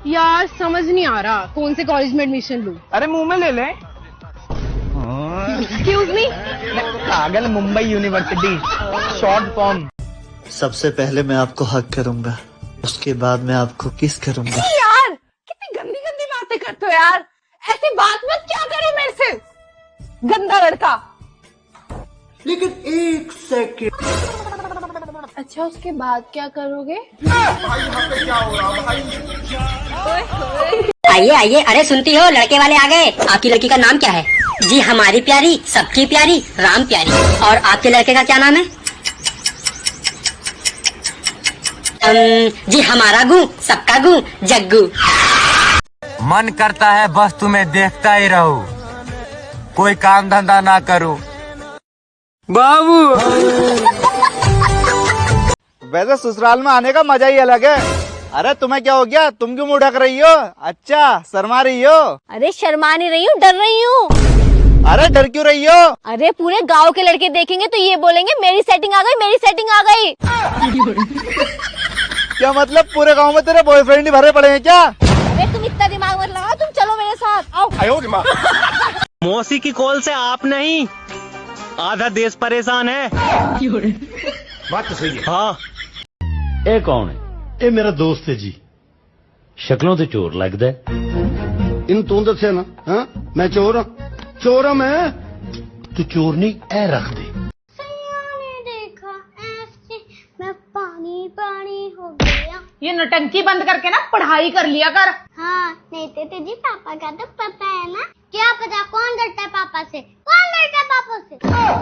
यार समझ नहीं आ रहा कौन से कॉलेज में एडमिशन लूं। अरे मुंह में ले ले। Excuse me. पागल, मुंबई यूनिवर्सिटी शॉर्ट फॉर्म। सबसे पहले मैं आपको हक करूंगा, उसके बाद मैं आपको किस करूंगा। यार कितनी गंदी गंदी बातें करते हो यार, ऐसी बात मत क्या करो मेरे से, गंदा लड़का। लेकिन एक सेकंड। अच्छा उसके बाद क्या करोगे? आइए आइए, अरे सुनती हो, लड़के वाले आ गए। आपकी लड़की का नाम क्या है? जी हमारी प्यारी, सबकी प्यारी, राम प्यारी। और आपके लड़के का क्या नाम है? जी हमारा गू, सबका गू, जग्गू। मन करता है बस तुम्हें देखता ही रहूं, कोई काम धंधा ना करूं। बाबू वैसे ससुराल में आने का मजा ही अलग है। अरे तुम्हें क्या हो गया, तुम क्यों मुंह ढक रही हो? अच्छा शर्मा रही हो? अरे शर्मा नहीं रही हूँ, डर रही हूँ। अरे डर क्यों रही हो? अरे पूरे गांव के लड़के देखेंगे तो ये बोलेंगे मेरी सेटिंग आ गई, मेरी सेटिंग आ गई। क्या मतलब पूरे गांव में तेरे बॉयफ्रेंड ही भरे पड़े हैं क्या? अरे तुम इतना दिमाग मत लगाओ, तुम चलो मेरे साथ, आओ। मौसी की कॉल से आप नहीं, आधा देश परेशान है। बात तो सही है। हाँ ये कौन है? ये मेरा दोस्त है जी। शक्लों तो चोर लगता है। इन तू दसे ना, हाँ? मैं चोर हूं, चोर हूं मैं। तू चोर नहीं, ए रख दे। देखा ऐसे मैं पानी पानी हो गया। ये नटंकी बंद करके ना पढ़ाई कर लिया कर। हाँ नहीं तो तुझे पापा का तो पता है ना। क्या पता कौन डरता है पापा से, कौन डरता है पापा से?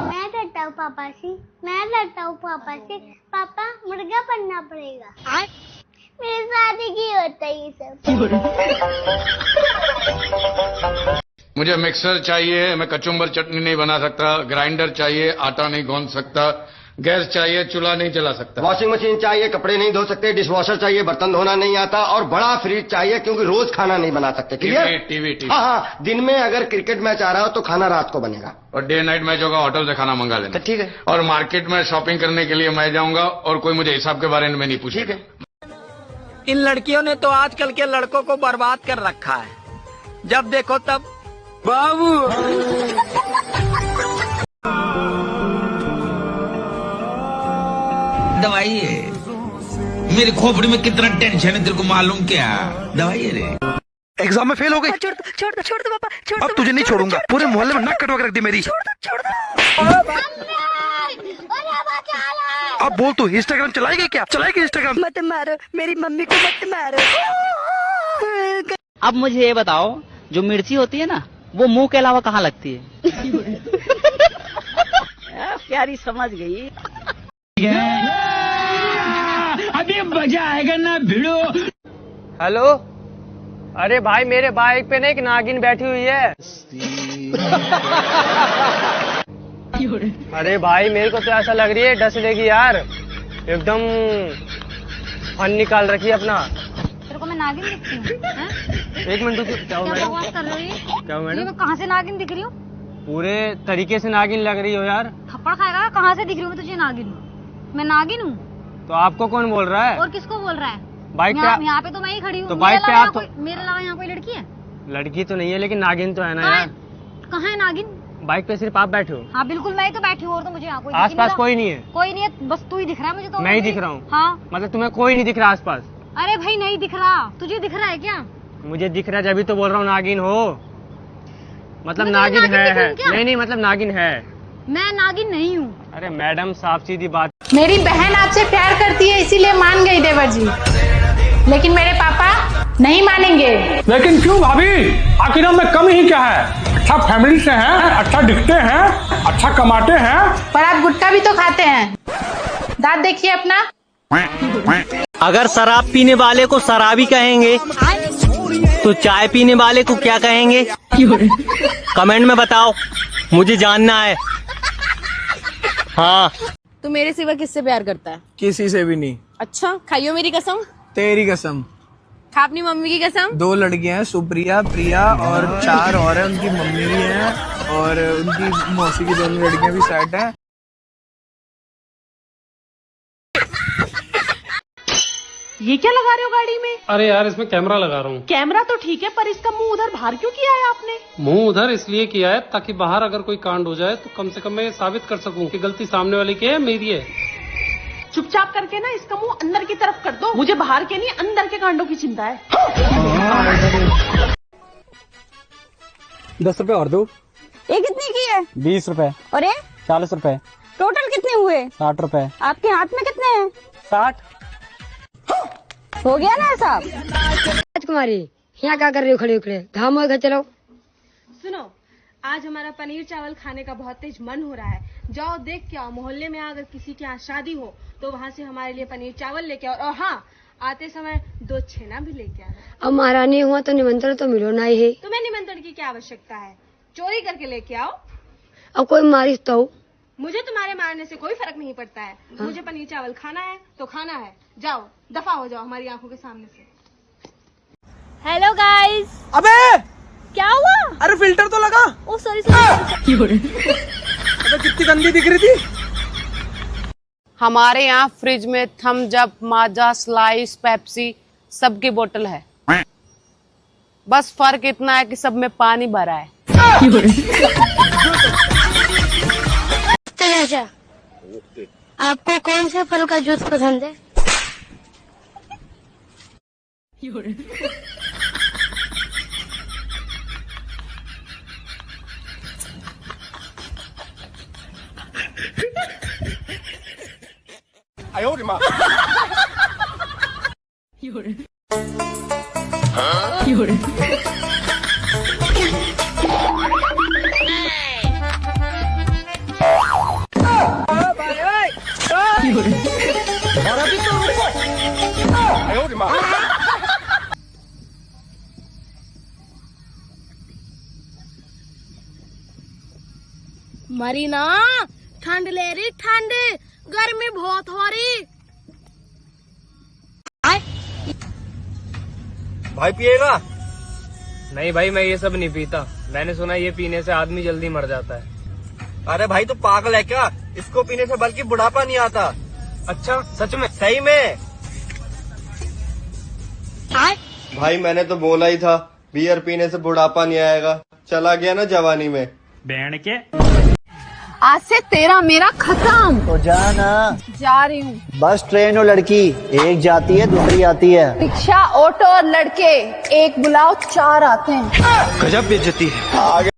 मैं डरता हूँ पापा से, मैं डरता हूँ पापा से। पापा मुर्गा बनना पड़ेगा। मेरे शादी की होता है ये सब। मुझे मिक्सर चाहिए, मैं कचुम्बर चटनी नहीं बना सकता। ग्राइंडर चाहिए, आटा नहीं गूंद सकता। गैस चाहिए, चूल्हा नहीं जला सकता। वॉशिंग मशीन चाहिए, कपड़े नहीं धो सकते। डिशवॉशर चाहिए, बर्तन धोना नहीं आता। और बड़ा फ्रिज चाहिए क्योंकि रोज खाना नहीं बना सकते। क्लियर? टीवी। हाँ हाँ, दिन में अगर क्रिकेट मैच आ रहा हो तो खाना रात को बनेगा। और डे नाइट मैच होगा, होटल से खाना मंगा लेना। ठीक है। और मार्केट में शॉपिंग करने के लिए मैं जाऊंगा और कोई मुझे हिसाब के बारे में नहीं पूछेगा। इन लड़कियों ने तो आजकल के लड़कों को बर्बाद कर रखा है। जब देखो तब बाबू। दवाई है, मेरी खोपड़ी में कितना टेंशन है तेरे को मालूम क्या? दवाई है रे। एग्जाम में फेल हो गई। छोड़ दो पापा, छोड़ अब तुझे नहीं छोड़ूंगा, पूरे मोहल्ले में नाक कटवा के रख दी मेरी। छोड़ दो। अब बोल, तू इंस्टाग्राम चलाएगी क्या? चलाएगी इंस्टाग्राम? मत मारो मेरी मम्मी को, मत मारो। अब मुझे ये बताओ, जो मिर्ची होती है ना, वो मुंह के अलावा कहाँ लगती है? प्यारी समझ गई। अभी मजा आएगा ना भिड़ो। हेलो, अरे भाई मेरे बाइक पे ना एक नागिन बैठी हुई है। अरे भाई मेरे को तो ऐसा लग रही है डस लेगी यार, एकदम फन निकाल रखी है अपना। तेरे को मैं नागिन दिखती हूँ? एक मिनट रुको। क्या क्या बकवास कर रही है? क्या मैडम? मैं कहाँ से नागिन दिख रही हूँ? पूरे तरीके से नागिन लग रही हो यार। थप्पड़ खाएगा, कहाँ से दिख रही हूँ तुझे नागिन? मैं नागिन हूँ? तो आपको कौन बोल रहा है? और किसको बोल रहा है? बाइक पे यहाँ पे तो मैं ही खड़ी हूँ। तो बाइक पे आप मेरे अलावा यहाँ कोई लड़की है? लड़की तो नहीं है, लेकिन नागिन तो है ना यार। कहाँ है नागिन? बाइक पे सिर्फ आप बैठे हो। हाँ बिल्कुल मैं ही तो बैठी हूँ, और तो मुझे यहाँ कोई आसपास कोई नहीं है? कोई नहीं है, बस तू ही दिख रहा है मुझे तो। मैं ही दिख रहा हूँ? हाँ। मतलब तुम्हें कोई नहीं दिख रहा आसपास? अरे भाई नहीं दिख रहा, तुझे दिख रहा है क्या? मुझे दिख रहा है, जब भी तो बोल रहा हूँ नागिन हो। मतलब मैं नागिन नागिन दिख रही है। हूँ क्या? नहीं मतलब नागिन है। मैं नागिन नहीं हूँ। अरे मैडम साफ सीधी बात। मेरी बहन आपसे प्यार करती है इसीलिए मान गई देवर जी, लेकिन मेरे पापा नहीं मानेंगे। लेकिन क्यों भाभी, आखिर में कमी ही क्या है? अच्छा फैमिली से हैं, अच्छा दिखते हैं, अच्छा कमाते हैं। पर आप गुटखा भी तो खाते हैं। दांत देखिए अपना। अगर शराब पीने वाले को शराबी कहेंगे तो चाय पीने वाले को क्या कहेंगे? कमेंट में बताओ, मुझे जानना है। हाँ। तू मेरे सिवा किससे प्यार करता है? किसी से भी नहीं। अच्छा खाइयो मेरी कसम। तेरी कसम। खा अपनी मम्मी की कसम। 2 लड़कियां हैं, सुप्रिया, प्रिया और 4 और है, उनकी मम्मी भी है और उनकी मौसी की 2 लड़कियां भी सेट हैं। ये क्या लगा रहे हो गाड़ी में? अरे यार इसमें कैमरा लगा रहा हूँ। कैमरा तो ठीक है, पर इसका मुंह उधर बाहर क्यों किया है आपने? मुंह उधर इसलिए किया है ताकि बाहर अगर कोई कांड हो जाए तो कम से कम मैं ये साबित कर सकूं कि गलती सामने वाले की है, मेरी है। चुपचाप करके ना इसका मुंह अंदर की तरफ कर दो। मुझे बाहर के नहीं, अंदर के कांडों की चिंता है। 10 रुपए और दो। ये कितने की है? 20 रुपए। और ये 40 रुपए। टोटल कितने हुए? 60 रुपए। आपके हाथ में कितने हैं? 60। हो गया ना साहब? राजकुमारी यहाँ क्या कर रही हो खड़े खड़े? घाम घर चलो। सुनो, आज हमारा पनीर चावल खाने का बहुत तेज मन हो रहा है। जाओ देख के आओ, मोहल्ले में अगर किसी के यहाँ शादी हो तो वहाँ से हमारे लिए पनीर चावल लेके आओ। और हाँ, आते समय 2 छेना भी लेके आना। अब महारानी हुआ तो निमंत्रण तो मिलो ना ही। तुम्हें निमंत्रण की क्या आवश्यकता है? चोरी करके लेके आओ। अब कोई मारिस तो मुझे तुम्हारे मारने से कोई फर्क नहीं पड़ता है। मुझे पनीर चावल खाना है तो खाना है। जाओ, दफा हो जाओ हमारी आंखों के सामने से। Hello guys. अबे क्या हुआ? अरे फिल्टर तो लगा। ओ सॉरी सॉरी। अबे कितनी गंदी दिख रही थी। हमारे यहाँ फ्रिज में थम्स अप, माजा, स्लाइस, पेप्सी सबकी बोतल है। बस फर्क इतना है कि सब में पानी भरा है। अच्छा, आपको कौन से फल का जूस पसंद है? मरी ना, ठंड ले रही, ठंड, गर्मी बहुत हो रही। भाई पिएगा? नहीं भाई, मैं ये सब नहीं पीता। मैंने सुना ये पीने से आदमी जल्दी मर जाता है। अरे भाई तू पागल है क्या? इसको पीने से बल्कि बुढ़ापा नहीं आता। अच्छा, सच में? सही में भाई मैंने तो बोला ही था बियर पीने से बुढ़ापा नहीं आएगा। चला गया ना जवानी में। बैंड के आज से तेरा मेरा खत्म। तो जाना। जा रही हूँ। बस ट्रेन और लड़की एक जाती है, दूसरी आती है। रिक्शा, ऑटो और लड़के एक बुलाओ 4 आते हैं। गजब बेइज्जती है।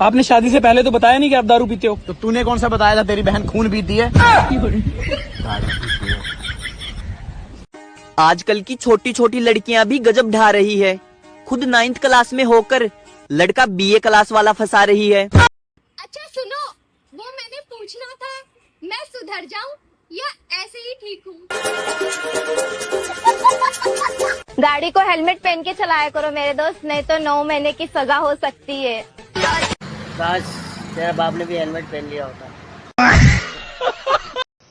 आपने शादी से पहले तो बताया नहीं कि आप दारू पीते हो। तो तूने कौन सा बताया था तेरी बहन खून पीती है? आजकल की छोटी छोटी लड़कियां भी गजब ढा रही है। खुद 9th क्लास में होकर लड़का BA क्लास वाला फंसा रही है। अच्छा सुनो, वो मैंने पूछना था, मैं सुधर जाऊं या ऐसे ही ठीक हूँ? गाड़ी को हेलमेट पहन के चलाया करो मेरे दोस्त, नहीं तो 9 महीने की सजा हो सकती है। काश तेरा बाप ने भी हेलमेट पहन लिया होता।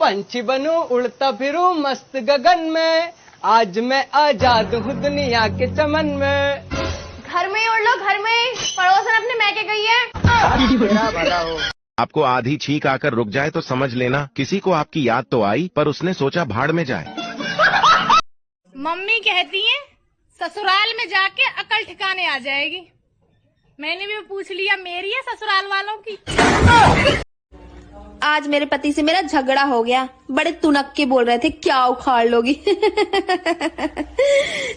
पंछी बनूं उड़ता फिरूं मस्त गगन में, आज मैं आजाद हूँ दुनिया के चमन में। घर में ही उड़ लो, घर में ही। पड़ोसन अपने मैके गई है। आपको आधी छींक आकर रुक जाए तो समझ लेना किसी को आपकी याद तो आई, पर उसने सोचा भाड़ में जाए। मम्मी कहती है ससुराल में जाके अकल ठिकाने आ जाएगी। मैंने भी पूछ लिया, मेरी है ससुराल वालों की। आज मेरे पति से मेरा झगड़ा हो गया। बड़े तुनक के बोल रहे थे क्या उखाड़ लोगी।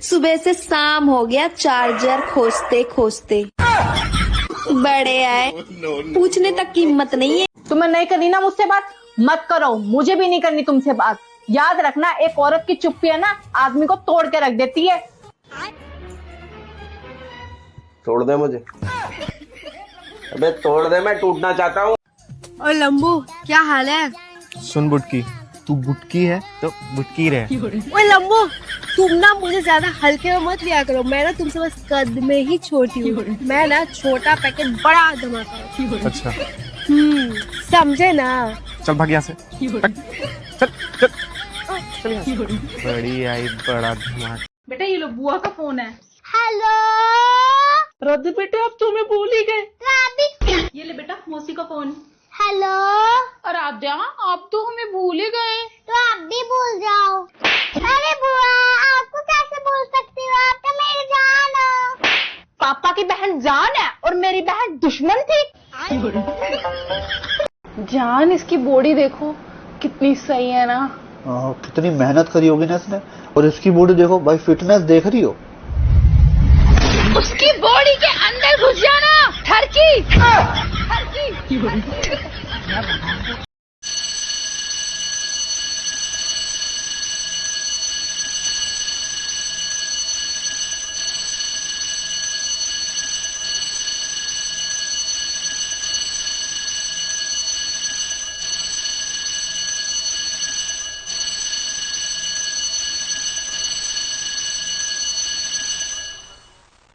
सुबह से शाम हो गया चार्जर खोजते खोजते। बड़े आए, पूछने तक की हिम्मत नहीं है। तुम्हें नहीं करनी ना मुझसे बात, मत करो। मुझे भी नहीं करनी तुमसे बात। याद रखना, एक औरत की चुप्पी है ना, आदमी को तोड़ के रख देती है। तोड़ दे मुझे। अबे तोड़ दे, मैं टूटना चाहता हूँ। और लंबू क्या हाल है? सुन बुटकी, तू बुटकी है तो बुटकी रहे। ओए लंबू, तुम ना मुझे ज्यादा हल्के में मत लिया करो। मैं ना तुमसे बस कद में ही छोटी हूँ। मैं ना छोटा पैकेट बड़ा धमाका। अच्छा समझे ना? चल भाग यहाँ से। चल चल चल यहाँ से। बड़ी आई बड़ा धमाका। बेटा ये लो, बुआ का फोन है। हेलो रद्द बेटे, अब तुम्हें भूल ही गए। ये ले बेटा, मौसी का फोन। हेलो। और आद्या, आप तो हमें भूल ही गए। तो आप भी भूल जाओ। अरे बुआ, आपको कैसे बोल सकती हो? आप तो मेरी जान हो। पापा की बहन जान है और मेरी बहन दुश्मन थी। जान, इसकी बॉडी देखो कितनी सही है ना। कितनी मेहनत करी होगी ना इसने। और इसकी बॉडी देखो भाई, फिटनेस देख रही हो। उसकी बॉडी के अंदर घुस जाना, ठरकी।